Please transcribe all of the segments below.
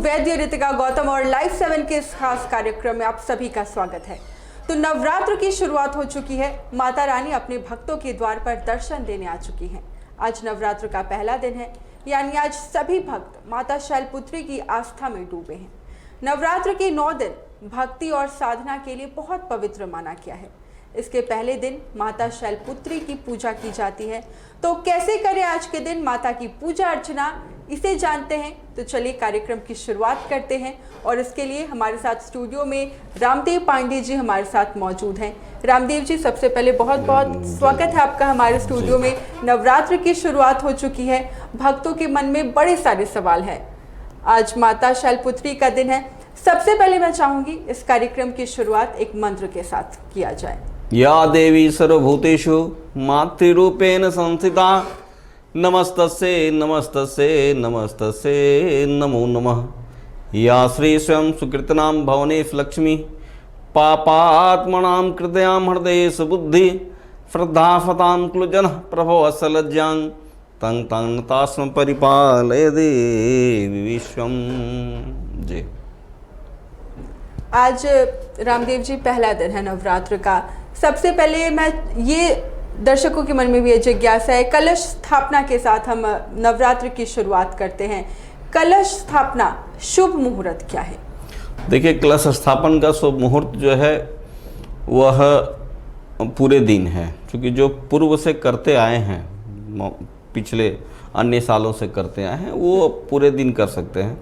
वैद्य रितिका गौतम और लाइफ 7 के इस खास कार्यक्रम में आप सभी का स्वागत है। तो नवरात्र की शुरुआत हो चुकी है। माता रानी अपने भक्तों के द्वार पर दर्शन देने आ चुकी हैं। आज नवरात्र का पहला दिन है, यानी आज सभी भक्त माता शैलपुत्री की आस्था में डूबे हैं। नवरात्र के 9 दिन भक्ति और साधना के लिए बहुत पवित्र माना गया है। इसके पहले दिन माता शैलपुत्री की पूजा की जाती है। तो कैसे करें आज के दिन माता की पूजा अर्चना, इसे जानते हैं। तो चलिए कार्यक्रम की शुरुआत करते हैं और इसके लिए हमारे साथ स्टूडियो में रामदेव पांडे जी हमारे साथ मौजूद हैं। रामदेव जी, सबसे पहले बहुत बहुत स्वागत है आपका हमारे स्टूडियो में। नवरात्र की शुरुआत हो चुकी है, भक्तों के मन में बड़े सारे सवाल हैं। आज माता शैलपुत्री का दिन है। सबसे पहले मैं चाहूंगी इस कार्यक्रम की शुरुआत एक मंत्र के साथ किया जाए। या देवी सर्वभूतेषु मातृरूपेण संस्थिता नमस्तस्यै नमस्तस्यै नमस्तस्यै नमो नमः। या श्री स्वयं सुकृतनां भवनेश लक्ष्मी पापात्मनां कृतयां हृदये सुबुद्धि श्रद्धाफतां क्लुजन प्रभो असलज्जां तं तं तास्म परिपालय देवी विश्वम। जी, आज रामदेव जी पहला दिन है नवरात्र का। सबसे पहले मैं ये दर्शकों के मन में भी ये जिज्ञासा है, कलश स्थापना के साथ हम नवरात्र की शुरुआत करते हैं। कलश स्थापना शुभ मुहूर्त क्या है? देखिए, कलश स्थापन का शुभ मुहूर्त जो है वह पूरे दिन है, क्योंकि जो पूर्व से करते आए हैं, पिछले अन्य सालों से करते आए हैं, वो पूरे दिन कर सकते हैं।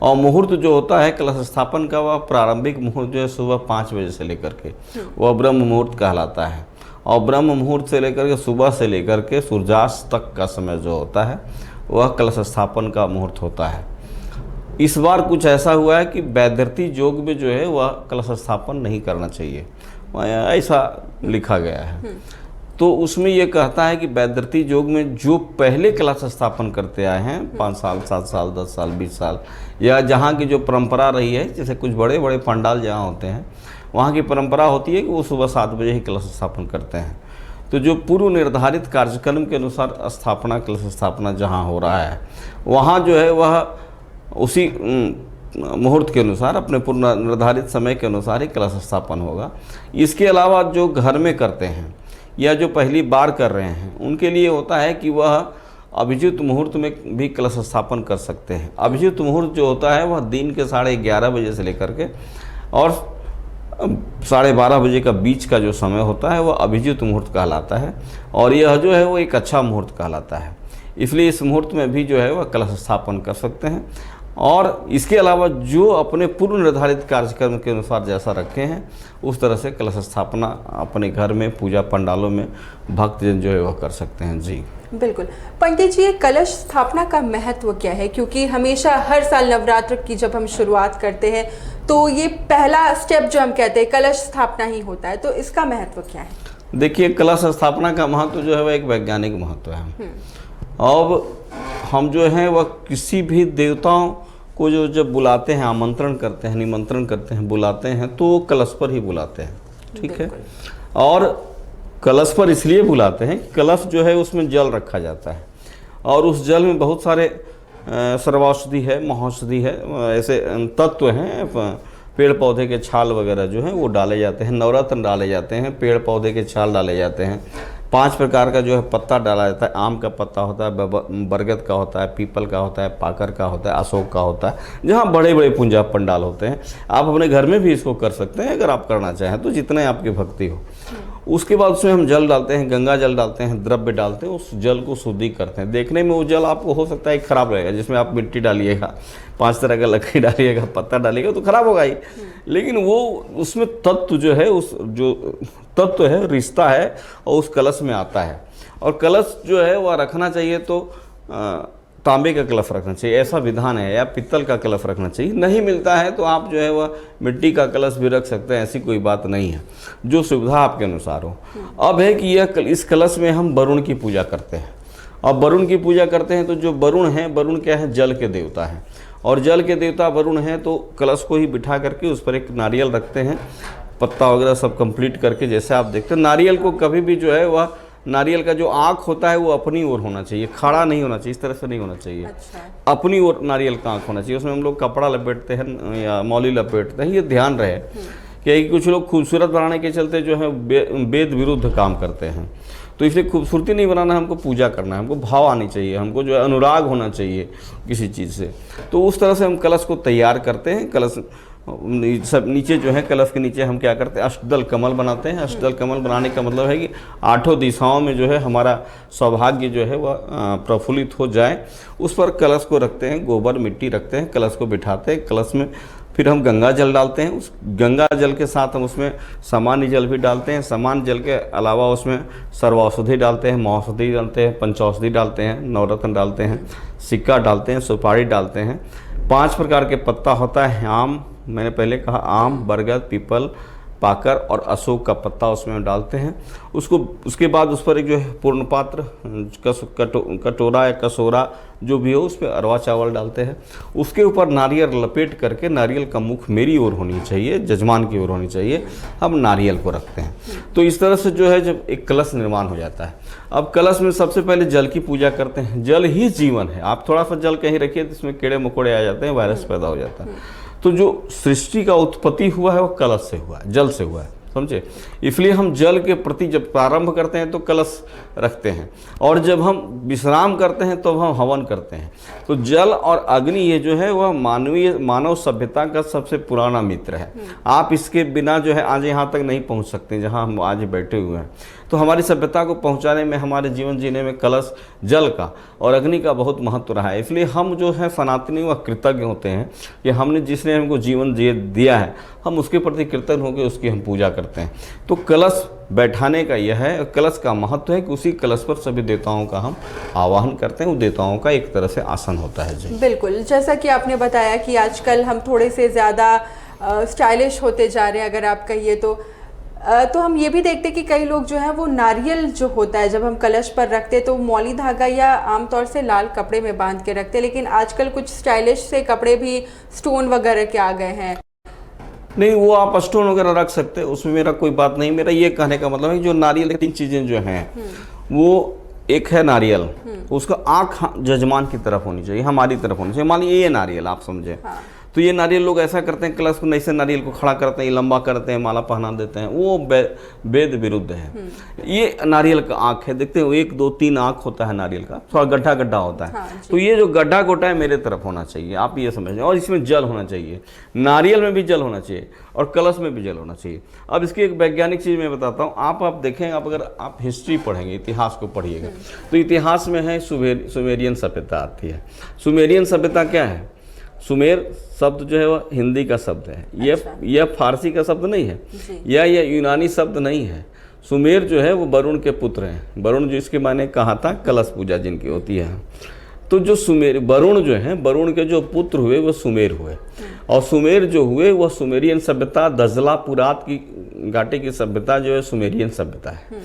और मुहूर्त जो होता है कलश स्थापन का, वह प्रारंभिक मुहूर्त जो है सुबह 5 बजे से लेकर के वह ब्रह्म मुहूर्त कहलाता है। और ब्रह्म मुहूर्त से लेकर के सुबह से लेकर के सूर्यास्त तक का समय जो होता है वह कलश स्थापन का मुहूर्त होता है। इस बार कुछ ऐसा हुआ है कि वैदर्ती योग में जो है वह कलश स्थापन नहीं करना चाहिए, ऐसा लिखा गया है। तो उसमें यह कहता है कि वैदर्ती योग में जो पहले कलश स्थापन करते आए हैं 5 साल 7 साल 10 साल 20 साल, या जहाँ की जो परंपरा रही है, जैसे कुछ बड़े बड़े पंडाल जहाँ होते हैं वहाँ की परंपरा होती है कि वो सुबह 7 बजे ही कलश स्थापन करते हैं। तो जो पूर्व निर्धारित कार्यक्रम के अनुसार स्थापना कलश स्थापना जहाँ हो रहा है, वहाँ जो है वह उसी मुहूर्त के अनुसार, अपने पूर्व निर्धारित समय के अनुसार ही कलश स्थापन होगा। इसके अलावा जो घर में करते हैं या जो पहली बार कर रहे हैं, उनके लिए होता है कि वह अभिजित मुहूर्त में भी कलश स्थापन कर सकते हैं। अभिजित मुहूर्त जो होता है वह दिन के 11:30 बजे से लेकर के और 12:30 बजे का बीच का जो समय होता है वह अभिजित मुहूर्त कहलाता है। और यह जो है वो एक अच्छा मुहूर्त कहलाता है, इसलिए इस मुहूर्त में भी जो है वह कलश स्थापन कर सकते हैं। और इसके अलावा जो अपने पूर्व निर्धारित कार्यक्रम के अनुसार जैसा रखे हैं उस तरह से कलश स्थापना अपने घर में पूजा पंडालों में भक्तजन जो है वह कर सकते हैं। जी बिल्कुल। पंडित जी, कलश स्थापना का महत्व क्या है? क्योंकि हमेशा हर साल नवरात्र की जब हम शुरुआत करते हैं तो ये पहला स्टेप जो हम कहते हैं कलश स्थापना ही होता है, तो इसका महत्व क्या है? देखिए, कलश स्थापना का महत्व जो है वह एक वैज्ञानिक महत्व है। अब हम जो है वह किसी भी देवताओं को जो जब बुलाते हैं, आमंत्रण करते हैं, निमंत्रण करते हैं, बुलाते हैं, तो कलश पर ही बुलाते हैं। ठीक है। और कलश पर इसलिए बुलाते हैं कि कलश जो है उसमें जल रखा जाता है और उस जल में बहुत सारे सर्वौषधि है, महौषधि है, ऐसे तत्व हैं। पेड़ पौधे के छाल वगैरह जो हैं वो डाले जाते हैं, नवरत्न डाले जाते हैं, पेड़ पौधे के छाल डाले जाते हैं, 5 प्रकार का जो है पत्ता डाला जाता है। आम का पत्ता होता है, बरगद का होता है, पीपल का होता है, पाकर का होता है, अशोक का होता है, जहाँ बड़े बड़े पूजा पंडाल होते हैं। आप अपने घर में भी इसको कर सकते हैं अगर आप करना चाहें तो, जितने आपकी भक्ति हो। उसके बाद उसमें हम जल डालते हैं, गंगा जल डालते हैं, द्रव्य डालते हैं, उस जल को शुद्धि करते हैं। देखने में वो जल आपको हो सकता है खराब रहेगा, जिसमें आप मिट्टी डालिएगा, 5 तरह का लकड़ी डालिएगा, पत्ता डालिएगा तो खराब होगा ही। लेकिन वो उसमें तत्व जो है, उस जो तत्व है, रिश्ता है, और उस कलश में आता है। और कलश जो है वह रखना चाहिए तो तांबे का कलश रखना चाहिए, ऐसा विधान है, या पित्तल का कलश रखना चाहिए। नहीं मिलता है तो आप जो है वह मिट्टी का कलश भी रख सकते हैं, ऐसी कोई बात नहीं है, जो सुविधा आपके अनुसार हो। अब है कि यह इस कलश में हम वरुण की पूजा करते हैं। अब वरुण की पूजा करते हैं तो जो वरुण है, वरुण क्या है? जल के देवता हैं, और जल के देवता वरुण हैं। तो कलश को ही बिठा करके उस पर एक नारियल रखते हैं, पत्ता वगैरह सब कंप्लीट करके। जैसे आप देखते हैं नारियल को कभी भी जो है वह नारियल का जो आँख होता है वो अपनी ओर होना चाहिए, खड़ा नहीं होना चाहिए, इस तरह से नहीं होना चाहिए। अच्छा। अपनी ओर नारियल का आँख होना चाहिए। उसमें हम लोग कपड़ा लपेटते हैं या मौली लपेटते हैं, ये ध्यान रहे कि कुछ लोग खूबसूरत बनाने के चलते जो है वेद विरुद्ध काम करते हैं। तो इसलिए खूबसूरती नहीं बनाना, हमको पूजा करना है, हमको भाव आनी चाहिए, हमको जो है अनुराग होना चाहिए किसी चीज़ से। तो उस तरह से हम कलश को तैयार करते हैं। कलश सब नीचे जो है, कलश के नीचे हम क्या करते हैं, अष्टदल कमल बनाते हैं। अष्टदल कमल बनाने का मतलब है कि आठों दिशाओं में जो है हमारा सौभाग्य जो है वह प्रफुल्लित हो जाए। उस पर कलश को रखते हैं, गोबर मिट्टी रखते हैं, कलश को बिठाते हैं। कलश में फिर हम गंगा जल डालते हैं। उस गंगा जल के साथ हम उसमें सामान्य जल भी डालते हैं। सामान्य जल के अलावा उसमें सर्वौषधि डालते हैं, महौषधि डालते हैं, पंचौषधि डालते हैं, नवरत्न डालते हैं, सिक्का डालते हैं, सुपारी डालते हैं। 5 प्रकार के पत्ता होता है। आम, मैंने पहले कहा, आम, बरगद, पीपल, पाकर और अशोक का पत्ता उसमें डालते हैं। उसके बाद उस पर एक जो है पूर्ण पात्र, कटोरा या कसोरा जो भी हो, उस पर अरवा चावल डालते हैं। उसके ऊपर नारियल लपेट करके, नारियल का मुख मेरी ओर होनी चाहिए, जजमान की ओर होनी चाहिए, हम नारियल को रखते हैं। तो इस तरह से जो है जब एक कलश निर्माण हो जाता है। अब कलश में सबसे पहले जल की पूजा करते हैं। जल ही जीवन है। आप थोड़ा सा जल कहीं रखिए तो इसमें कीड़े मकोड़े आ जाते हैं, वायरस पैदा हो जाता है। तो जो सृष्टि का उत्पत्ति हुआ है वो कलश से हुआ है, जल से हुआ है, समझे। इसलिए हम जल के प्रति जब प्रारंभ करते हैं तो कलश रखते हैं, और जब हम विश्राम करते हैं तो हम हवन करते हैं। तो जल और अग्नि ये जो है वह मानव सभ्यता का सबसे पुराना मित्र है। आप इसके बिना जो है आज यहाँ तक नहीं पहुँच सकते जहाँ हम आज बैठे हुए हैं। तो हमारी सभ्यता को पहुंचाने में, हमारे जीवन जीने में कलश, जल का और अग्नि का बहुत महत्व रहा है। इसलिए हम जो है सनातनी व कृतज्ञ होते हैं कि हमने जिसने हमको जीवन दिया है, हम उसके प्रति कृतज्ञ होकर उसकी हम पूजा करते हैं। तो कलश बैठाने का यह है, कलश का महत्व है कि उसी कलश पर सभी देवताओं का हम आवाहन करते हैं। उन देवताओं का एक तरह से आसन होता है जी। बिल्कुल, जैसा कि आपने बताया कि आजकल हम थोड़े से ज़्यादा स्टाइलिश होते जा रहे हैं, अगर आप कहिए तो हम ये भी देखते हैं कि कई लोग जो है वो नारियल जो होता है जब हम कलश पर रखते हैं तो मौली धागा या आमतौर से लाल कपड़े में बांध के रखते हैं, लेकिन आजकल कुछ स्टाइलिश से कपड़े भी स्टोन वगैरह के आ गए हैं। नहीं, वो आप स्टोन वगैरह रख सकते हैं, उसमें मेरा कोई बात नहीं। मेरा ये कहने का मतलब है जो नारियल की 3 चीज़ें जो हैं वो, एक है नारियल, उसका आँख जजमान की तरफ होनी चाहिए, हमारी तरफ होनी चाहिए। मान लीजिए ये नारियल आप समझे, तो ये नारियल लोग ऐसा करते हैं, कलश को ऐसे नारियल को खड़ा करते हैं, लंबा करते हैं, माला पहना देते हैं, वो वेद विरुद्ध है। ये नारियल का आँख है, देखते हो 1 2 3 आँख होता है नारियल का, थोड़ा गड्ढा गड्ढा होता है। हाँ, तो ये जो गड्ढा गोटा है मेरे तरफ होना चाहिए, आप ये समझें। और इसमें जल होना चाहिए, नारियल में भी जल होना चाहिए और कलश में भी जल होना चाहिए। अब इसकी एक वैज्ञानिक चीज़ मैं बताता हूँ। आप देखें, अगर आप हिस्ट्री पढ़ेंगे, इतिहास को पढ़िएगा, तो इतिहास में है सुमेरियन सभ्यता आती है। सुमेरियन सभ्यता क्या है? सुमेर शब्द जो है वह हिंदी का शब्द है। यह फारसी का शब्द नहीं है, यह यूनानी शब्द नहीं है। सुमेर जो है वो वरुण के पुत्र हैं। वरुण जो इसके माने कहा था कलश पूजा जिनकी होती है। तो जो सुमेर, वरुण जो है, वरुण के जो पुत्र हुए वो सुमेर हुए, और सुमेर जो हुए वह सुमेरियन सभ्यता, दजला पुरात की घाटी की सभ्यता जो है सुमेरियन सभ्यता है।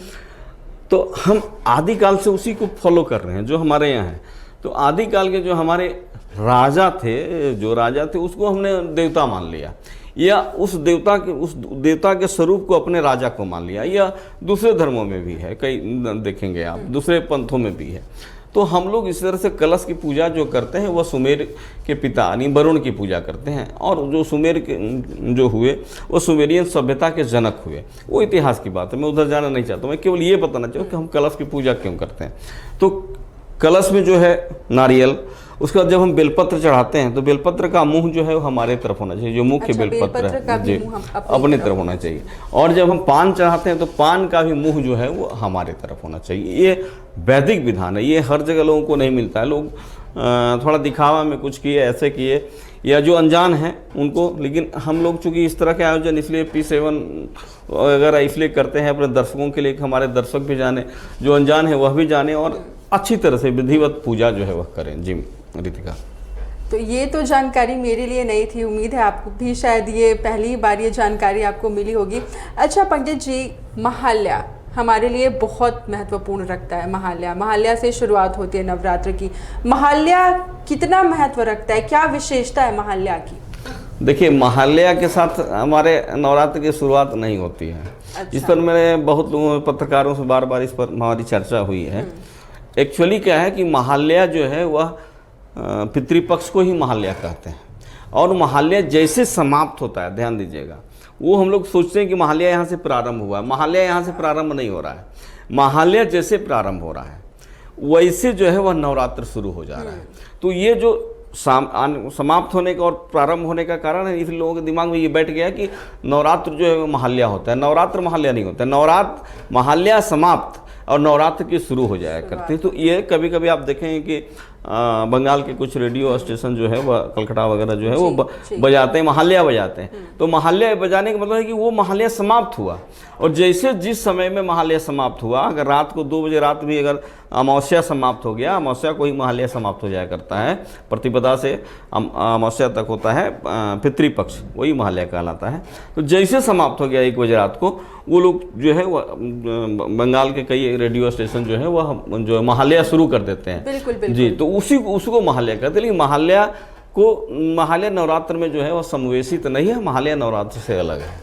तो हम आदिकाल से उसी को फॉलो कर रहे हैं जो हमारे यहाँ है। तो आदिकाल के जो हमारे राजा थे, उसको हमने देवता मान लिया, या उस देवता के स्वरूप को अपने राजा को मान लिया। या दूसरे धर्मों में भी है, कई देखेंगे आप, दूसरे पंथों में भी है। तो हम लोग इस तरह से कलश की पूजा जो करते हैं वह सुमेर के पिता यानी वरुण की पूजा करते हैं। और जो सुमेर के जो हुए वो सुमेरियन सभ्यता के जनक हुए। वो इतिहास की बात है, मैं उधर जाना नहीं चाहता, मैं केवल ये बताना चाहूँ कि हम कलश की पूजा क्यों करते हैं। तो कलश में जो है नारियल, उसके बाद जब हम बेलपत्र चढ़ाते हैं तो बेलपत्र का मुंह जो है वो हमारे तरफ होना चाहिए, जो मुख्य बेलपत्र है जी, अपनी तरफ होना चाहिए। और जब हम पान चढ़ाते हैं तो पान का भी मुंह जो है वो हमारे तरफ होना चाहिए। ये वैदिक विधान है, ये हर जगह लोगों को नहीं मिलता है। लोग थोड़ा दिखावा में कुछ किए, ऐसे किए, या जो अनजान हैं उनको। लेकिन हम लोग चूँकि इस तरह के आयोजन इसलिए P7 वगैरह इसलिए करते हैं अपने दर्शकों के लिए, हमारे दर्शक भी जाने, जो अनजान है वह भी जाने, और अच्छी तरह से विधिवत पूजा जो है वह करें। जी रितिका, तो ये तो जानकारी मेरे लिए नहीं थी, उम्मीद है आपको भी शायद ये पहली बार ये जानकारी आपको मिली होगी। अच्छा पंडित जी, महाल्या हमारे लिए बहुत महत्वपूर्ण रखता है। महाल्या से शुरुआत होती है नवरात्र की। महाल्या कितना महत्व रखता है, क्या विशेषता है महाल्या की? देखिए, महालया के साथ हमारे नवरात्र की शुरुआत नहीं होती है। अच्छा। इस पर मेरे बहुत लोगों पत्रकारों से बार बार इस पर हमारी चर्चा हुई है। एक्चुअली क्या है कि महालया जो है वह पितृपक्ष को ही महालया कहते हैं, और महालया जैसे समाप्त होता है, ध्यान दीजिएगा, वो हम लोग सोचते हैं कि महालया यहाँ से प्रारंभ हुआ है। महालया यहाँ से प्रारंभ नहीं हो रहा है। महालया जैसे प्रारंभ हो रहा है वैसे जो है वह नवरात्र शुरू हो जा रहा है। तो ये जो समाप्त होने का और प्रारंभ होने का कारण है, इसलिए लोगों के दिमाग में ये बैठ गया कि नवरात्र जो है वो महालया होता है। नवरात्र महालया नहीं होता है। नवरात्र महालया समाप्त और नवरात्र की शुरू हो जाया करते हैं। तो ये कभी कभी आप देखेंगे कि बंगाल के कुछ रेडियो स्टेशन जो है वह कलकत्ता वगैरह जो है वो बजाते हैं, महालया बजाते हैं। तो महालया बजाने का मतलब है कि वो महालया समाप्त हुआ, और जैसे जिस समय में महालया समाप्त हुआ, अगर रात को 2 बजे रात भी अगर अमावस्या समाप्त हो गया, अमावस्या को ही महालया समाप्त हो जाया करता है। प्रतिपदा से अमावस्या तक होता है पितृपक्ष, वही महालया कहलाता है। तो जैसे समाप्त हो गया 1 बजे रात को, वो लोग जो है वह बंगाल के कई रेडियो स्टेशन जो है वह जो महालया शुरू कर देते हैं। बिल्कुल बिल्कुल जी, तो उसको महालया कहते हैं। लेकिन महालया नवरात्र में जो है वह समावेशित नहीं है, महालया नवरात्र से अलग है।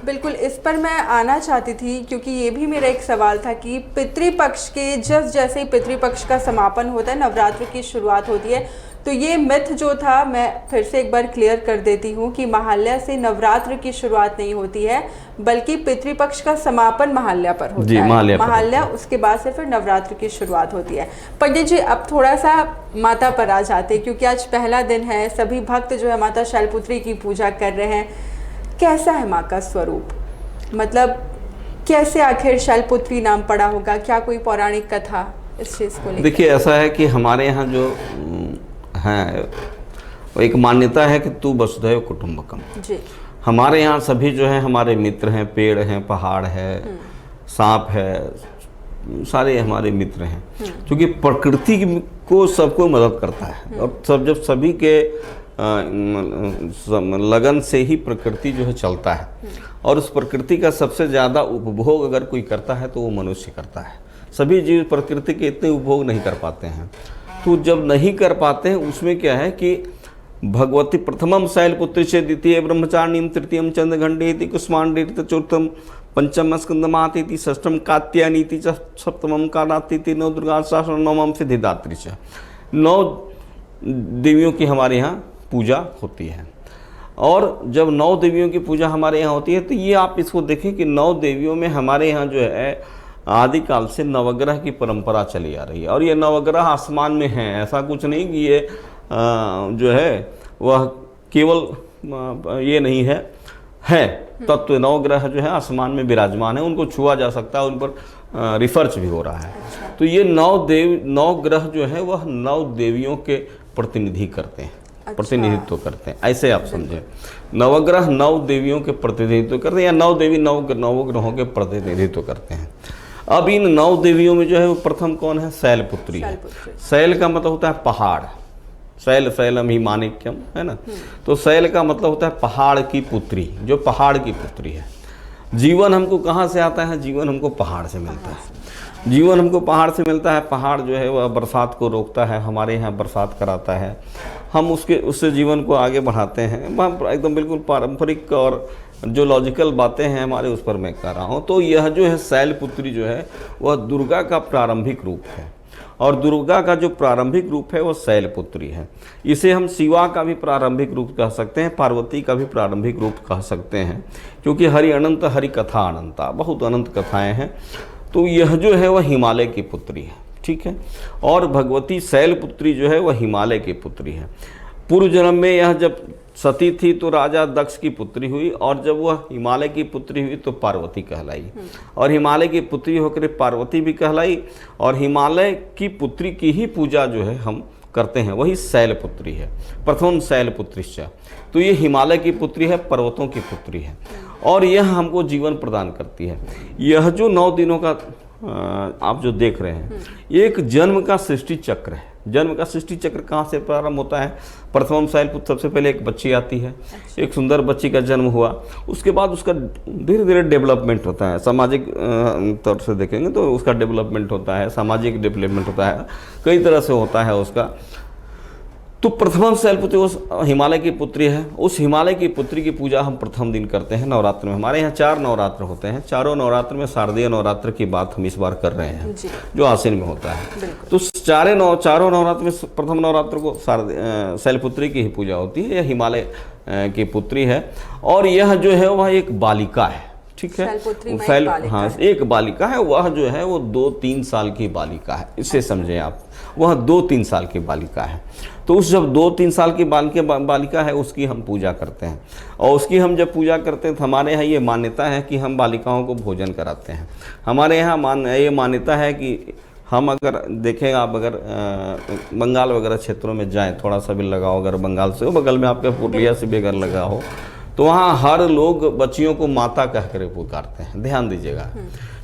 बिल्कुल, इस पर मैं आना चाहती थी क्योंकि ये भी मेरा एक सवाल था कि पितृपक्ष के जैसे ही पितृपक्ष का समापन होता है, नवरात्र की शुरुआत होती है, तो ये मिथ जो था मैं फिर से एक बार क्लियर कर देती हूँ कि महालया से नवरात्र की शुरुआत नहीं होती है, बल्कि पितृपक्ष का समापन महालया पर होता है। महालया उसके बाद से फिर नवरात्र की शुरुआत होती है। पंडित जी, अब थोड़ा सा माता पर आ जाते हैं, क्योंकि आज पहला दिन है, सभी भक्त जो है माता शैलपुत्री की पूजा कर रहे हैं। कैसा है माँ का स्वरूप? मतलब कैसे आखिर शैलपुत्री नाम पड़ा होगा? क्या कोई पौराणिक कथा इस चीज़ को लेकर? देखिए, ऐसा है कि हमारे यहाँ जो है एक मान्यता है कि तू वसुधैव कुटुंबकम। जी। हमारे यहाँ सभी जो है हमारे मित्र हैं, पेड़ हैं, पहाड़ है, सांप है, सारे हमारे मित्र हैं। क्योंकि प्रकृति को सबको मदद करता है, और जब सभी के लगन से ही प्रकृति जो है चलता है, और उस प्रकृति का सबसे ज़्यादा उपभोग अगर कोई करता है तो वो मनुष्य करता है। सभी जीव प्रकृति के इतने उपभोग नहीं कर पाते हैं। तो जब नहीं कर पाते हैं, उसमें क्या है कि भगवती प्रथमम शैलपुत्री से, द्वितीय ब्रह्मचारिणीम, तृतीयम चंद्रघंटी, कुष्मांडी, चतुर्थम पंचम स्कंदमाती, षष्ठम कात्यायनी, सप्तमम कालाती, 9 दुर्गा सहस्र, नवम सिद्धिदात्री। 9 देवियों की हमारे यहाँ पूजा होती है। और जब 9 देवियों की पूजा हमारे यहाँ होती है, तो ये आप इसको देखें कि 9 देवियों में हमारे यहाँ जो है आदिकाल से नवग्रह की परंपरा चली आ रही है। और ये नवग्रह आसमान में हैं, ऐसा कुछ नहीं कि ये जो है वह केवल ये नहीं है तत्व। नवग्रह जो है आसमान में विराजमान है, उनको छुआ जा सकता है, उन पर रिसर्च भी हो रहा है। तो ये 9 ग्रह जो है वह 9 देवियों के प्रतिनिधि करते हैं, प्रतिनिधित्व करते हैं। ऐसे आप समझें, नवग्रह 9 देवियों के प्रतिनिधित्व करते हैं, या 9 देवी 9 ग्रहों के प्रतिनिधित्व करते हैं। अब इन 9 देवियों में जो है वो प्रथम कौन है? शैलपुत्री है। शैल का मतलब होता है पहाड़, शैलम ही माणिक्यम, है ना। तो शैल का मतलब होता है पहाड़ की पुत्री, जो पहाड़ की पुत्री है। जीवन हमको कहाँ से आता है? जीवन हमको पहाड़ से मिलता है। जीवन हमको पहाड़ से मिलता है। पहाड़ जो है वह बरसात को रोकता है, हमारे यहाँ बरसात कराता है, हम उससे जीवन को आगे बढ़ाते हैं। एकदम बिल्कुल पारंपरिक और जो लॉजिकल बातें हैं हमारे, उस पर मैं कह रहा हूँ। तो यह जो है शैलपुत्री जो है वह दुर्गा का प्रारंभिक रूप है, और दुर्गा का जो प्रारंभिक रूप है वह शैलपुत्री है। इसे हम शिवा का भी प्रारंभिक रूप कह सकते हैं, पार्वती का भी प्रारंभिक रूप कह सकते हैं, क्योंकि हरि अनंत, हरि कथा अनंता, बहुत अनंत कथाएं हैं। तो यह जो है वह हिमालय की पुत्री है, ठीक है। और भगवती शैलपुत्री जो है वह हिमालय की पुत्री है। पूर्व जन्म में यह जब सती थी तो राजा दक्ष की पुत्री हुई, और जब वह हिमालय की पुत्री हुई तो पार्वती कहलाई, और हिमालय की पुत्री होकर पार्वती भी कहलाई। और हिमालय की पुत्री की ही पूजा जो है हम करते हैं, वही शैलपुत्री है। प्रथम शैलपुत्रीश्च, तो ये हिमालय की पुत्री है, पर्वतों की पुत्री है, और यह हमको जीवन प्रदान करती है। यह जो 9 दिनों का आप जो देख रहे हैं, एक जन्म का सृष्टि चक्र है। जन्म का सृष्टि चक्र कहाँ से प्रारंभ होता है? प्रथम शैलपुत्र, सबसे पहले एक बच्ची आती है, एक सुंदर बच्ची का जन्म हुआ, उसके बाद उसका धीरे धीरे डेवलपमेंट होता है। सामाजिक तौर से देखेंगे तो उसका डेवलपमेंट होता है, सामाजिक डेवलपमेंट होता है, कई तरह से होता है उसका। तो प्रथम शैलपुत्री उस हिमालय की पुत्री है। उस हिमालय की पुत्री की पूजा हम प्रथम दिन करते हैं नवरात्र में। हमारे यहाँ 4 नवरात्र होते हैं। चारों नवरात्र में शारदीय नवरात्र की बात हम इस बार कर रहे हैं जो आश्विन में होता है। तो चारों नवरात्र में प्रथम नवरात्र को शैलपुत्री की ही पूजा होती है। यह हिमालय की पुत्री है और यह जो है वह एक बालिका है। ठीक है, हाँ, एक बालिका है। वह जो है वो 2-3 साल की बालिका है, इसे समझें आप। वह 2-3 साल की बालिका है। तो उस जब 2-3 साल की बालिका है उसकी हम पूजा करते हैं। और उसकी हम जब पूजा करते हैं तो हमारे यहाँ ये मान्यता है कि हम बालिकाओं को भोजन कराते हैं। हमारे यहाँ ये मान्यता है कि हम अगर देखें, आप अगर बंगाल वगैरह क्षेत्रों में जाएं, थोड़ा सा भी लगाओ, अगर बंगाल से हो, बगल में आपके पूर्णिया से भी अगर लगा हो, तो वहाँ हर लोग बच्चियों को माता कह कर पुकारते हैं। ध्यान दीजिएगा,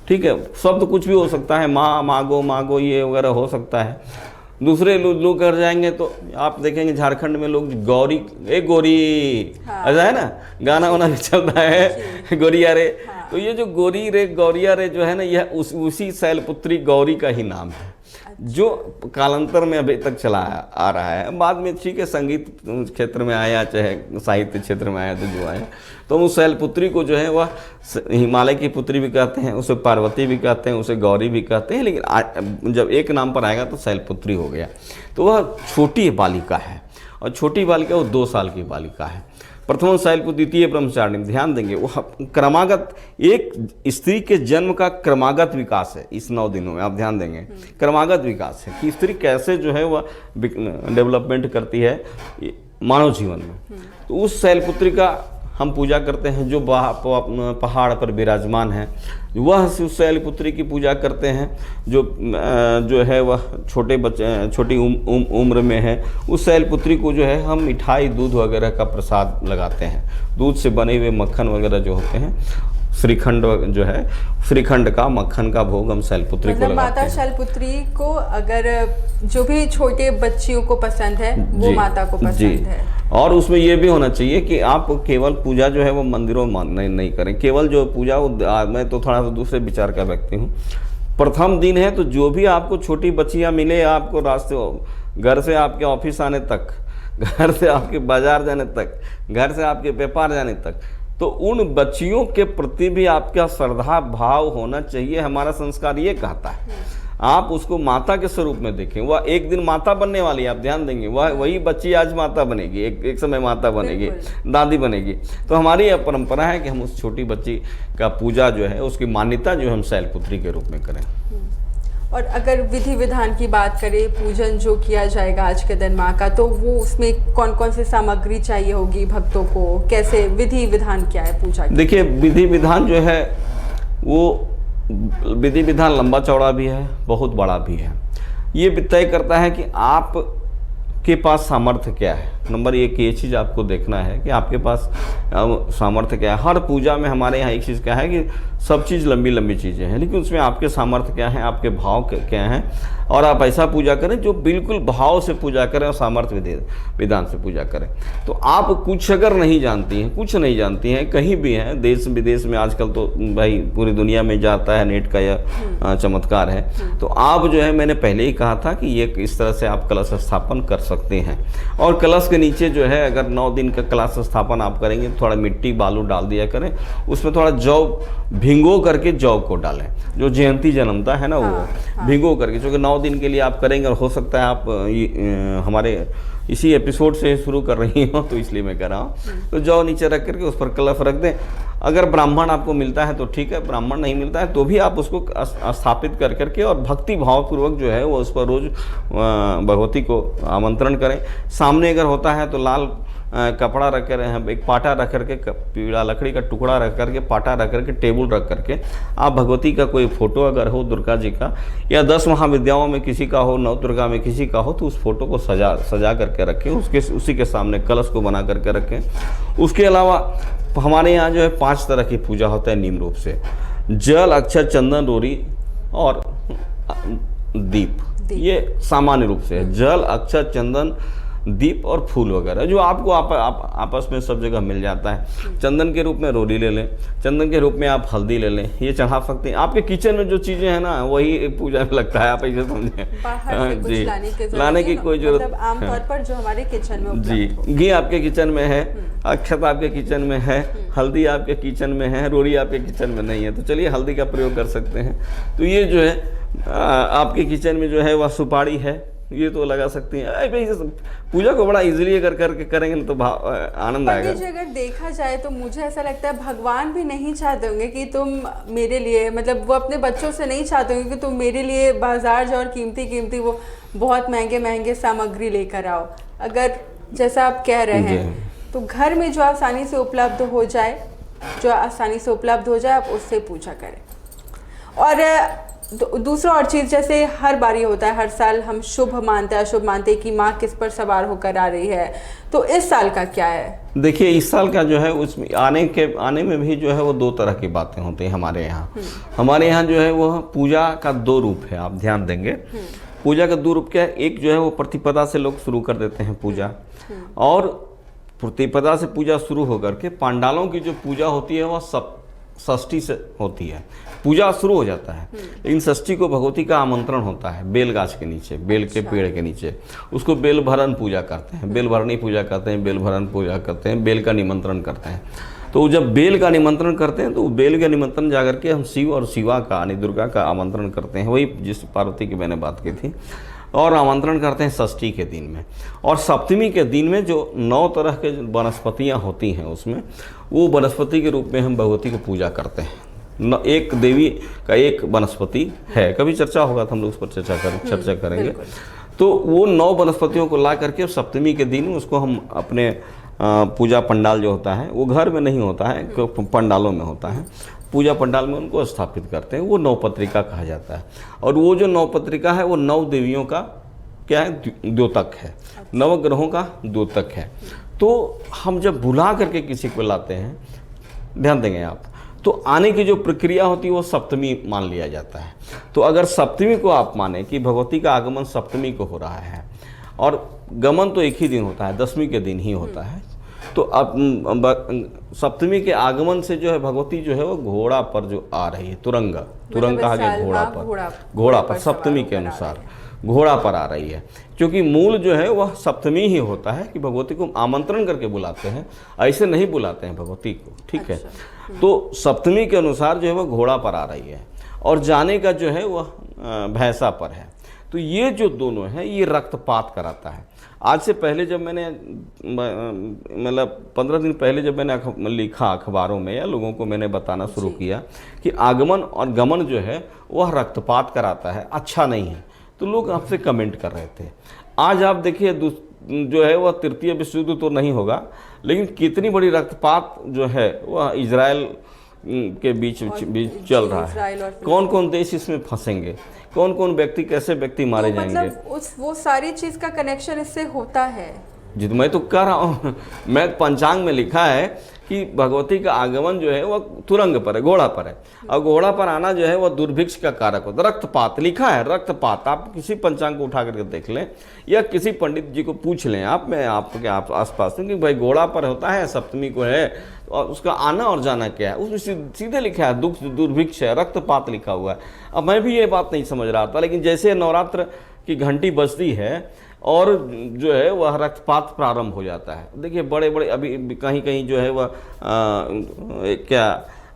ठीक है। शब्द कुछ भी हो सकता है, माँ, मागो, मागो, ये वगैरह हो सकता है। दूसरे लोग कर जाएंगे तो आप देखेंगे झारखंड में लोग गौरी, ए गोरी, ऐसा है ना, गाना वाना भी चलता है, गोरिया रे। तो ये जो गोरी रे, गौरिया रे जो है ना, यह उसी शैलपुत्री गौरी का ही नाम है, जो कालांतर में अभी तक चला आ रहा है। बाद में ठीक है, संगीत क्षेत्र में आया, चाहे साहित्य क्षेत्र में आया, तो जो आया, तो उस शैलपुत्री को जो है वह हिमालय की पुत्री भी कहते हैं, उसे पार्वती भी कहते हैं, उसे गौरी भी कहते हैं। लेकिन जब एक नाम पर आएगा तो शैलपुत्री हो गया। तो वह छोटी बालिका है, और छोटी बालिका वो 2 साल की बालिका है। प्रथम शैलपुत्री, द्वितीय ब्रह्मचारिणी। ध्यान देंगे, वो क्रमागत, एक स्त्री के जन्म का क्रमागत विकास है इस 9 दिनों में। आप ध्यान देंगे, क्रमागत विकास है कि स्त्री कैसे जो है वह डेवलपमेंट करती है मानव जीवन में। तो उस शैलपुत्री का हम पूजा करते हैं जो पहाड़ पर विराजमान है। वह उस शैलपुत्री की पूजा करते हैं जो है वह छोटे बच्चे, छोटी उम्र में है। उस शैलपुत्री को जो है हम मिठाई, दूध वगैरह का प्रसाद लगाते हैं। दूध से बने हुए मक्खन वगैरह जो होते हैं, श्रीखंड जो है, श्रीखंड का, मक्खन का भोग हम शैलपुत्री को लगाते हैं। माता शैलपुत्री को अगर जो भी छोटे बच्चियों को पसंद है वो माता को पसंद है। और उसमें यह भी होना चाहिए कि आप केवल पूजा जो है वो मंदिरों में नहीं करें। केवल जो पूजा, मैं तो थोड़ा सा दूसरे विचार का व्यक्ति हूँ। प्रथम दिन है तो जो भी आपको छोटी बच्चियाँ मिले, आपको रास्ते, घर से आपके ऑफिस आने तक, घर से आपके बाजार जाने तक, घर से आपके व्यापार जाने तक, तो उन बच्चियों के प्रति भी आपका श्रद्धा भाव होना चाहिए। हमारा संस्कार ये कहता है आप उसको माता के स्वरूप में देखें। वह एक दिन माता बनने वाली है, आप ध्यान देंगे। वही बच्ची आज माता बनेगी, एक समय माता बनेगी, दादी बनेगी। तो हमारी यह परंपरा है कि हम उस छोटी बच्ची का पूजा जो है, उसकी मान्यता जो हम शैलपुत्री के रूप में करें। और अगर विधि विधान की बात करें, पूजन जो किया जाएगा आज के दिन माँ का, तो वो उसमें कौन कौन सी सामग्री चाहिए होगी भक्तों को? कैसे विधि विधान क्या है पूजा की? देखिए, विधि विधान जो है वो विधि विधान लंबा चौड़ा भी है, बहुत बड़ा भी है। ये तय करता है कि आप के पास सामर्थ्य क्या है। नंबर 1 ये चीज़ आपको देखना है कि आपके पास सामर्थ्य क्या है। हर पूजा में हमारे यहाँ एक चीज़ क्या है कि सब चीज़ लंबी लंबी चीज़ें हैं, लेकिन उसमें आपके सामर्थ्य क्या है, आपके भाव क्या हैं, और आप ऐसा पूजा करें जो बिल्कुल भाव से पूजा करें और सामर्थ्य विधान से पूजा करें। तो आप कुछ अगर नहीं जानती हैं, कुछ नहीं जानती हैं, कहीं भी हैं, देश विदेश में आजकल तो भाई पूरी दुनिया में जाता है, नेट का यह चमत्कार है। तो आप जो है, मैंने पहले ही कहा था कि ये इस तरह से आप कलश स्थापन कर सकते हैं। और कलश के नीचे जो है, अगर 9 दिन का कलश स्थापन आप करेंगे, थोड़ा मिट्टी बालू डाल दिया करें, उसमें थोड़ा जौ भिंगो करके जौ को डालें, जो जयंती जन्मता है ना, वो भिंगो करके, क्योंकि 9 दिन के लिए आप करेंगे। और हो सकता है आप हमारे इसी एपिसोड से शुरू कर रही हो, तो इसलिए मैं कह रहा हूँ। तो जौ नीचे रख करके उस पर कलश रख दें। अगर ब्राह्मण आपको मिलता है तो ठीक है, ब्राह्मण नहीं मिलता है तो भी आप उसको स्थापित कर करके और भक्ति भावपूर्वक जो है वो उस पर रोज भगवती को आमंत्रण करें। सामने अगर होता है तो लाल कपड़ा रख कर, एक पाटा रख करके, पीला लकड़ी का टुकड़ा रख करके, पाटा रख करके, टेबल रख करके, आप भगवती का कोई फोटो अगर हो, दुर्गा जी का, या 10 महाविद्याओं में किसी का हो, 9 दुर्गा में किसी का हो, तो उस फोटो को सजा करके रखें। उसी के सामने कलश को बना करके रखें। उसके अलावा हमारे यहाँ जो है 5 तरह की पूजा होता है नियम रूप से। जल, अक्षत, चंदन, रोरी और दीप। ये सामान्य रूप से है। जल, अक्षत, चंदन, दीप और फूल वगैरह जो आपको आपस में सब जगह मिल जाता है। चंदन के रूप में रोली ले लें, चंदन के रूप में आप हल्दी ले लें, ये चढ़ा सकते हैं। आपके किचन में जो चीज़ें हैं ना वही पूजा में लगता है, आप ऐसे समझें। जी, लाने की कोई जरूरत, मतलब आमतौर पर जो हमारे किचन में जी, घी आपके किचन में है, अक्षत आपके किचन में है, हल्दी आपके किचन में है, रोली आपके किचन में नहीं है, तो चलिए हल्दी का प्रयोग कर सकते हैं। तो ये जो है आपके किचन में जो है वह सुपारी है, ये तो लगा सकती हैं। पूजा को बड़ा इजीली अगर करके करेंगे ना तो आनंद आएगा। अगर देखा जाए तो मुझे ऐसा लगता है भगवान भी नहीं चाहते होंगे कि तुम मेरे लिए, मतलब वो अपने बच्चों से नहीं चाहते होंगे कि तुम मेरे लिए बाजार जाओ और कीमती वो बहुत महंगे सामग्री लेकर आओ। अगर जैसा आप कह रहे हैं तो घर में जो आसानी से उपलब्ध हो जाए, आप उससे पूजा करें। और दूसरा और चीज़, जैसे हर बार ये होता है, हर साल हम शुभ मानते हैं अशुभ मानते हैं कि माँ किस पर सवार होकर आ रही है, तो इस साल का क्या है? देखिए इस साल का जो है उसमें आने में भी जो है वो दो तरह की बातें होती हैं हमारे यहाँ। हमारे यहाँ जो है वो पूजा का दो रूप है, आप ध्यान देंगे। पूजा का दो रूप क्या है, एक जो है वो प्रतिपदा से लोग शुरू कर देते हैं पूजा, और प्रतिपदा से पूजा शुरू होकर के पांडालों की जो पूजा होती है वह षष्ठी से होती है, पूजा शुरू हो जाता है। लेकिन षष्ठी को भगवती का आमंत्रण होता है बेल गाछ के नीचे, बेल के पेड़ के नीचे, उसको बेल भरण पूजा करते हैं, बेल भरनी पूजा करते हैं, बेल भरण पूजा करते हैं, बेल का निमंत्रण करते हैं। तो जब बेल का निमंत्रण करते हैं तो बेल का निमंत्रण जाकर के हम शिव और शिवा का यानी दुर्गा का आमंत्रण करते हैं, वही जिस पार्वती की मैंने बात की थी, और आमंत्रण करते हैं षष्ठी के दिन में। और सप्तमी के दिन में जो 9 तरह के वनस्पतियाँ होती हैं उसमें वो वनस्पति के रूप में हम भगवती को पूजा करते हैं। एक देवी का एक वनस्पति है, कभी चर्चा होगा तो हम लोग उस पर चर्चा करेंगे। तो वो 9 वनस्पतियों को ला करके सप्तमी के दिन उसको हम अपने पूजा पंडाल जो होता है वो घर में नहीं होता है, पंडालों में होता है, पूजा पंडाल में उनको स्थापित करते हैं। वो 9 पत्रिका कहा जाता है। और वो जो 9 पत्रिका है वो 9 देवियों का क्या है, द्योतक है, नवग्रहों का द्योतक है। तो हम जब बुला करके किसी को लाते हैं, ध्यान देंगे आप, तो आने की जो प्रक्रिया होती है वो सप्तमी मान लिया जाता है। तो अगर सप्तमी को आप माने कि भगवती का आगमन सप्तमी को हो रहा है और गमन तो एक ही दिन होता है, 10वीं के दिन ही होता है, तो अब सप्तमी के आगमन से जो है भगवती जो है वो घोड़ा पर जो आ रही है, तुरंग कहा गया, घोड़ा पर सप्तमी के अनुसार घोड़ा पर आ रही है। क्योंकि मूल जो है वह सप्तमी ही होता है कि भगवती को आमंत्रण करके बुलाते हैं, ऐसे नहीं बुलाते हैं भगवती को, ठीक है। तो सप्तमी के अनुसार जो है वह घोड़ा पर आ रही है और जाने का जो है वह भैंसा पर है। तो ये जो दोनों हैं ये रक्तपात कराता है। आज से पहले जब मैंने मतलब 15 दिन पहले जब मैंने लिखा अखबारों में या लोगों को मैंने बताना शुरू किया कि आगमन और गमन जो है वह रक्तपात कराता है, अच्छा नहीं है, तो लोग आपसे कमेंट कर रहे थे। आज आप देखिए जो है वह तृतीय विश्व युद्ध तो नहीं होगा, लेकिन कितनी बड़ी रक्तपात जो है वह इजराइल के बीच चल रहा है। कौन कौन देश इसमें फंसेंगे, कौन कौन व्यक्ति, कैसे व्यक्ति मारे जाएंगे, मतलब वो सारी चीज का कनेक्शन इससे होता है। जी, तो मैं तो कह रहा हूँ, मैं पंचांग में लिखा है कि भगवती का आगमन जो है वह तुरंग पर है, घोड़ा पर है, और घोड़ा पर आना जो है वह दुर्भिक्ष का कारक होता है। रक्तपात लिखा है, रक्तपात, आप किसी पंचांग को उठा करके देख लें या किसी पंडित जी को पूछ लें आप, मैं आपके आसपास हूँ कि भाई घोड़ा पर होता है, सप्तमी को है, और उसका आना और जाना क्या है, उसमें सीधे लिखा है दुख दुर्भिक्ष है, रक्तपात लिखा हुआ है। अब मैं भी ये बात नहीं समझ रहा था, लेकिन जैसे नवरात्र की घंटी बजती है और जो है वह रक्तपात प्रारंभ हो जाता है। देखिए बड़े बड़े अभी कहीं कहीं जो है वह क्या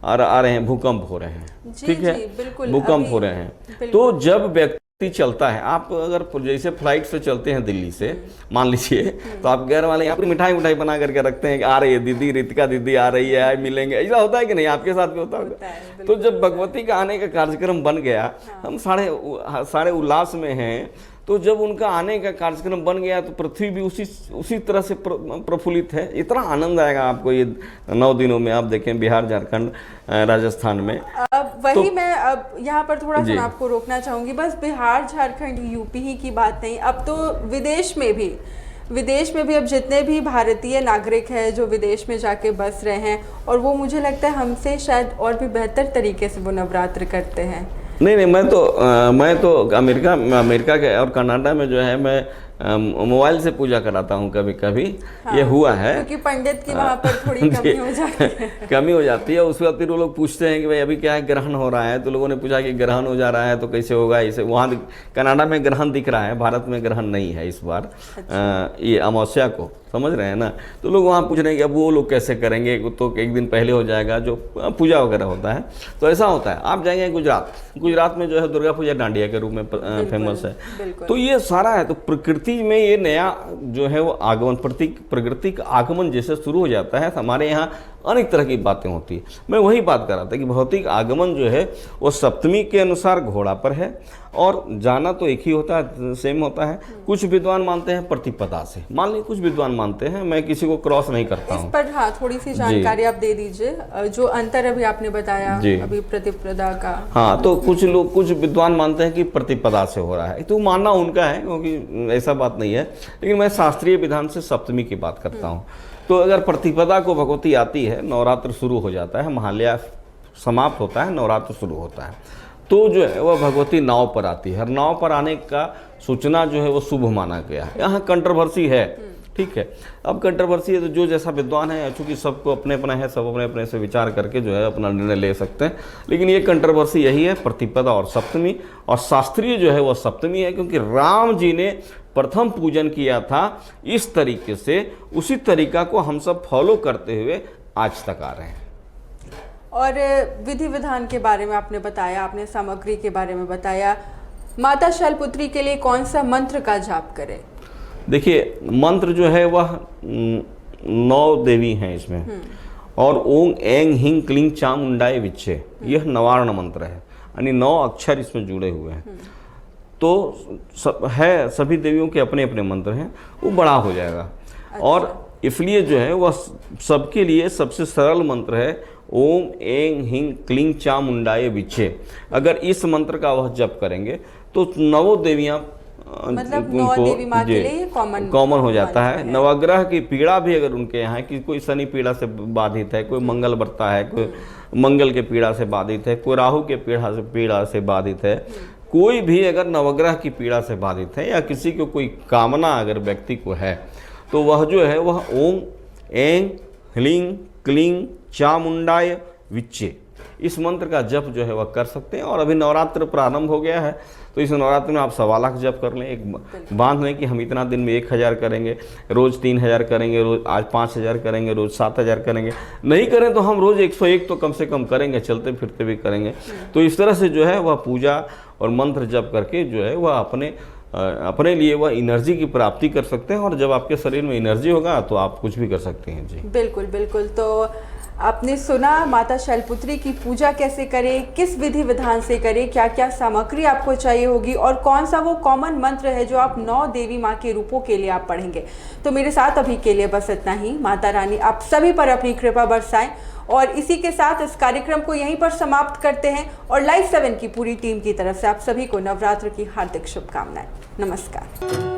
आ रहे हैं, भूकंप हो रहे हैं, ठीक है, भूकंप हो रहे हैं। तो जब व्यक्ति चलता है, आप अगर जैसे फ्लाइट से चलते हैं दिल्ली से मान लीजिए, तो आप घर वाले यहाँ पर मिठाई बना करके रखते हैं कि आ रही है दीदी, रितिका दीदी आ रही है, मिलेंगे, ऐसा होता है कि नहीं, आपके साथ भी होता होगा। तो जब भगवती का आने का कार्यक्रम बन गया, हम सारे उल्लास में हैं, तो जब उनका आने का कार्यक्रम बन गया तो पृथ्वी भी उसी तरह से प्रफुल्लित है। इतना आनंद आएगा आपको ये 9 दिनों में। आप देखें बिहार, झारखंड, राजस्थान में। अब वही तो, मैं अब यहाँ पर थोड़ा सा आपको रोकना चाहूँगी। बस बिहार, झारखंड, यूपी ही की बात नहीं, अब तो विदेश में भी अब जितने भी भारतीय नागरिक हैं जो विदेश में जाके बस रहे हैं, और वो मुझे लगता है हमसे शायद और भी बेहतर तरीके से वो नवरात्र करते हैं। नहीं, मैं तो अमेरिका के और कनाडा में जो है मैं मोबाइल से पूजा कराता हूँ कभी कभी। ये हुआ है क्योंकि पंडित की वहाँ पर थोड़ी कमी हो जाती है। कमी हो जाती है। उसके बाद फिर वो लोग पूछते हैं कि भाई अभी क्या है, ग्रहण हो रहा है, तो लोगों ने पूछा कि ग्रहण हो जा रहा है तो कैसे होगा। इसे वहाँ कनाडा में ग्रहण दिख रहा है, भारत में ग्रहण नहीं है इस बार। ये अमावस्या को समझ रहे हैं ना, तो लोग वहाँ पूछ रहे हैं कि अब वो लोग कैसे करेंगे, तो एक दिन पहले हो जाएगा जो पूजा वगैरह होता है। तो ऐसा होता है। आप जाएंगे गुजरात में जो है दुर्गा पूजा डांडिया के रूप में फेमस है। तो ये सारा है। तो प्रकृति में ये नया जो है वो आगमन, प्रकृति का आगमन जैसे शुरू हो जाता है, हमारे यहाँ अनेक तरह की बातें होती है। मैं वही बात कर रहा था कि भौतिक आगमन जो है वो सप्तमी के अनुसार घोड़ा पर है, और जाना तो एक ही होता है, सेम होता है। कुछ विद्वान मानते हैं प्रतिपदा से, मान लीजिए कुछ विद्वान मानते हैं, मैं किसी को क्रॉस नहीं करता हूँ। इस पर हाँ थोड़ी सी जानकारी आप दे दीजिए, जो अंतर अभी आपने बताया अभी प्रतिपदा का। हाँ, तो कुछ विद्वान मानते हैं कि प्रतिपदा से हो रहा है, तो मानना उनका है, क्योंकि ऐसा बात नहीं है। लेकिन मैं शास्त्रीय विधान से सप्तमी की बात करता हूँ। तो अगर प्रतिपदा को भगवती आती है, नवरात्र शुरू हो जाता है, महालया समाप्त होता है, नवरात्र शुरू होता है, तो जो है वह भगवती नाव पर आती है। नाव पर आने का सूचना जो है वो शुभ माना गया है। यहाँ कंट्रोवर्सी है, ठीक है। अब कंट्रोवर्सी है तो जो जैसा विद्वान है, चूँकि सबको अपने अपना है, सब अपने अपने से विचार करके जो है अपना निर्णय ले सकते हैं। लेकिन ये कंट्रोवर्सी यही है, प्रतिपदा और सप्तमी। और शास्त्रीय जो है वह सप्तमी है, क्योंकि राम जी ने प्रथम पूजन किया था इस तरीके से, उसी तरीका को हम सब फॉलो करते हुए आज तक आ रहे हैं। और विधि विधान के बारे में आपने बताया, आपने सामग्री के बारे में बताया। माता शैलपुत्री के लिए कौन सा मंत्र का जाप करें? देखिए, मंत्र जो है वह 9 देवी हैं इसमें, और ओम ऐंग हिंग क्लीं चामुंडाय विच्चे, यह नवार्ण मंत्र है, यानी 9 अक्षर इसमें जुड़े हुए हैं। तो सभी देवियों के अपने अपने मंत्र हैं, वो बड़ा हो जाएगा। अच्छा। और इसलिए जो है वह सबके लिए सबसे सरल मंत्र है, ओम ऐंग हिंग क्लीं चामुंडाय विच्चे। अगर इस मंत्र का वह जप करेंगे तो 9 देवियाँ, मतलब 9 देवी माँ के लिए कॉमन हो जाता है। नवग्रह की पीड़ा भी अगर उनके यहाँ है कि कोई शनि पीड़ा से बाधित है, कोई मंगल व्रता है, कोई मंगल के पीड़ा से बाधित है, कोई राहु के पीड़ा से बाधित है, कोई भी अगर नवग्रह की पीड़ा से बाधित है, या किसी को कोई कामना अगर व्यक्ति को है, तो वह जो है वह ओम ऐंग ह्लीं क्लीं चामुंडाय विच्चे, इस मंत्र का जप जो है वह कर सकते हैं। और अभी नवरात्र प्रारंभ हो गया है, तो इस नवरात्र में आप 1.25 लाख जप कर लें। एक बांध लें कि हम इतना दिन में 1000 करेंगे, रोज़ 3000 करेंगे, रोज़ आज 5000 करेंगे, रोज़ 7000 करेंगे। नहीं करें तो हम रोज़ 101 तो कम से कम करेंगे, चलते फिरते भी करेंगे। तो इस तरह से जो है वह पूजा और मंत्र जप करके जो है वह अपने लिए वह एनर्जी की प्राप्ति कर सकते हैं। और जब आपके शरीर में एनर्जी होगा तो आप कुछ भी कर सकते हैं। जी बिल्कुल बिल्कुल। तो आपने सुना माता शैलपुत्री की पूजा कैसे करें, किस विधि विधान से करें, क्या क्या सामग्री आपको चाहिए होगी, और कौन सा वो कॉमन मंत्र है जो आप 9 देवी माँ के रूपों के लिए आप पढ़ेंगे। तो मेरे साथ अभी के लिए बस इतना ही। माता रानी आप सभी पर अपनी कृपा बरसाएं। और इसी के साथ इस कार्यक्रम को यहीं पर समाप्त करते हैं। और लाइव 7 की पूरी टीम की तरफ से आप सभी को नवरात्र की हार्दिक शुभकामनाएं। नमस्कार।